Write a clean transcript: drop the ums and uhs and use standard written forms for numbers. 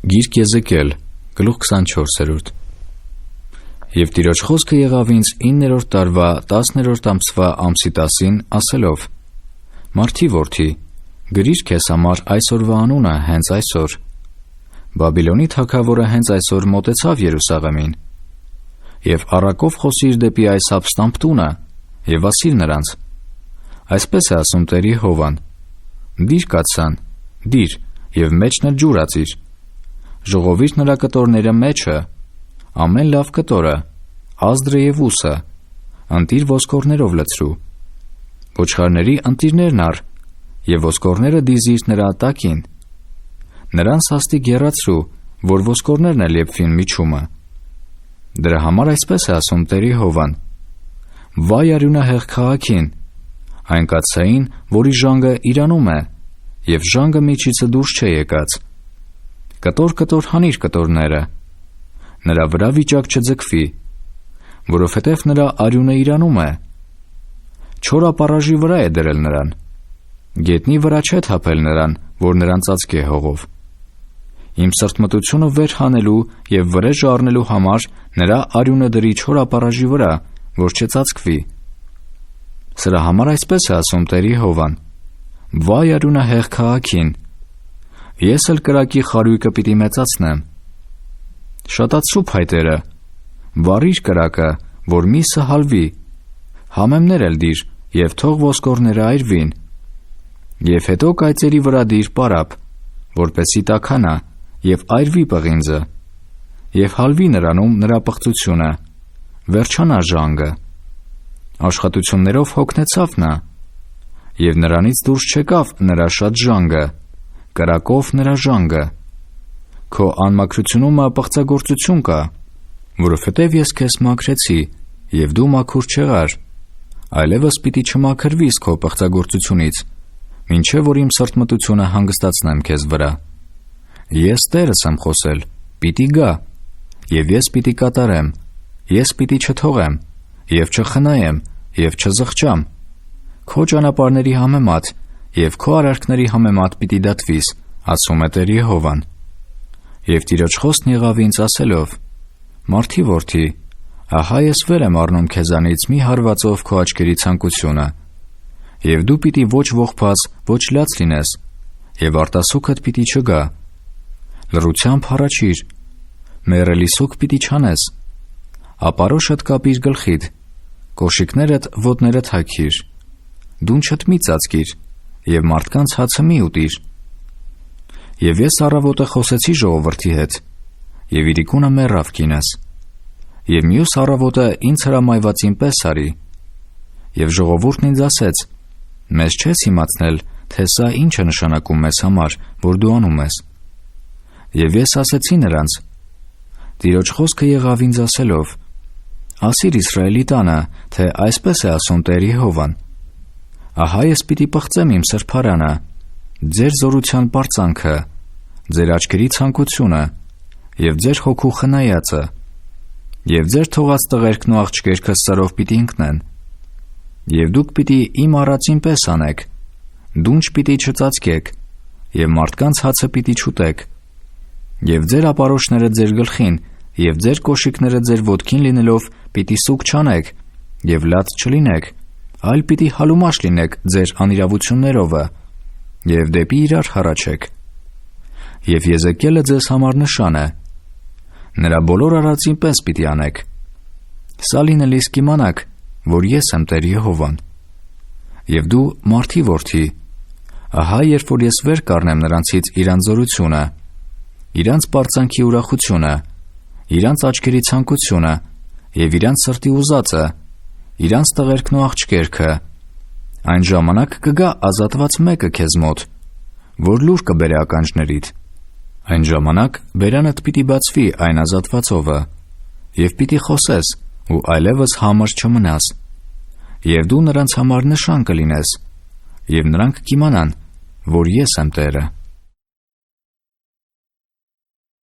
Գիրք Եզեկիել, գլուխ 24. Եվ Տիրոջ խոսքը եղավ ինձ 9-րդ տարվա 10-րդ ամսվա ամսի 10-ին, ասելով. Մարդի որդի, գրիր քեզ համար այսօրվա անունը հենց այսօր. Բաբիլոնի թագավորը հենց այսօր մոտեցավ Երուսաղեմին. Եվ առակով խոսիր դեպի այս ապստամբ տունը, եւ ասիր նրանց. այսպես է ասում Տերի Հովան. դիր կացան, դիր, եւ մեջն էլ ջուր ածիր. ժողովիր նրա կտորները մեջը, ամեն լավ կտորը, ազդրը եւ ուսը, ընտիր ոսկորներով լցրու. ոչխարների ընտիրներն առ, եւ ոսկորները դիզիր նրա տակին. նրան սաստիկ եռացրու, որ ոսկորներն էլ եփվին միջումը. Դրա համար այսպես է ասում Տերի Հովան. վայ արյունահեղ քաղաքին, այն կացային, որի ժանգը իրանում է, եւ ժանգը միջիցը դուրս չէ եկած. Կտոր հանիր կտորները, նրա վրա վիճակ չձգվի, որովհետև նրա արյունը իրանում է. չոր ապառաժի վրա է դրել նրան, գետնի վրա չէ թափել նրան, որ նրան ծածկի է հողով. իմ սրտմտությունը վեր հանելու եւ վրեժը առնելու համար նրա արյունը դրի չոր ապառաժի վրա, որ չծածկվի. սրա համար այսպես է ասում Տերի Հովան. վայ արյունահեղ քաղաքին, ես էլ կրակի խարույկը պիտի մեծացնեմ. շատացրու փայտերը, վառիր կրակը, որ միսը հալվի, համեմներ էլ դիր, եւ թող ոսկորները այրվին. եւ հետո կայծերի վրա դիր պարապ, որպեսի տաքանա, եւ այրվի պղինձը, եւ հալվի նրանում նրա պղծությունը, վերջանա ժանգը. աշխատություններով հոգնեցավ նա, եւ նրանից դուրս չեկավ նրա շատ ժանգը, կրակով նրա ժանգը. քո անմաքրությունումը պղծագործություն կա, որովհետև ես քեզ մաքրեցի, եւ դու մաքուր չեղար, այլևս պիտի չմաքրվիս քո պղծագործությունից, մինչև որ իմ սրտմտությունը հանգստացնեմ քեզ վրա. Ես Տերս եմ խոսել, պիտի գա, եւ ես պիտի կատարեմ, ես պիտի չթողեմ, եւ չխնայեմ, եւ չզղջամ. քո ճանապարհների համեմատ եւ քո արարքների համեմատ պիտի դատվիս, ասում է Տերի Հովան. եւ Տիրոջ խոսքն եղավ ինձ ասելով. Մարդի որդի, ահա ես վեր եմ առնում քեզանից մի հարվածով քո աչքերի ցանկությունը, եւ դու պիտի ոչ ողբած, ոչ լաց լինես, եւ արտասուքդ պիտի չգա. լռությամբ հառաչիր, մեռելի սուք պիտի չանես, ապարոշդ կապիր գլխիդ, կոշիկներդ ոտներդ հագիր, դունչդ մի ծածկիր, եւ մարդկանց հացը մի ուտիր. Եվ ես առավոտը խոսեցի ժողովրդի հետ, եւ իրիկունը մեռավ կինս, եւ մյուս առավոտը ինձ հրամայվածին պես արի, եւ ժողովուրդն ինձ ասեց. մեզ չես իմացնել, թե սա ինչ է նշանակում մեզ համար, որ դու անում ես. եւ ես ասեցի նրանց. Տիրոջ խոսքը եղավ ինձ ասելով. ասիր Իսրայելի տանը, թե այսպես է ասում Տերի Հովան. ահա ես պիտի պղծեմ իմ սրբարանը, ձեր զորության պարծանքը, ձեր աչքերի ցանկությունը, եւ ձեր հոգու խնայածը, եւ ձեր թողած տղերքն ու աղջկերքը սրով պիտի ընկնեն, եւ դուք պիտի իմ առածին պես անեք, դունչ պիտի չծածկեք, եւ մարդկանց հացը պիտի չուտեք, եւ ձեր ապարոշները ձեր գլխին, եւ ձեր կոշիկները ձեր ոտքին լինելով պիտի սուկ չանեք, եւ լաց չլինեք, այլ պիտի հալումաշ լինեք ձեր անիրավություններովը, եւ դեպի իրար հառաչեք. եւ Եզեկիելը ձեզ համար նշան է, նրա բոլոր արածին պես պիտի անեք. սա լինելիս կիմանաք, որ ես եմ Տեր Եհովան. եւ դու մարդի որդի, ահա երբ որ ես վեր կառնեմ նրանցից իրանց զորությունը, իրանց պարծանքի ուրախությունը, իրանց աչքերի ցանկությունը եւ իրանց սրտի ուզածը, իրանց տղերքն ու աղջկերքը, այն ժամանակ կգա ազատված մեկը քեզ մոտ, որ լուր կբերե ականջներիդ. այն ժամանակ բերանդ պիտի բացվի այն ազատվածովը, եւ պիտի խոսես, ու այլևս համր չմնաս, եւ դու նրանց համար նշան կլինես, եւ նրանք կիմանան, որ ես եմ Տերը։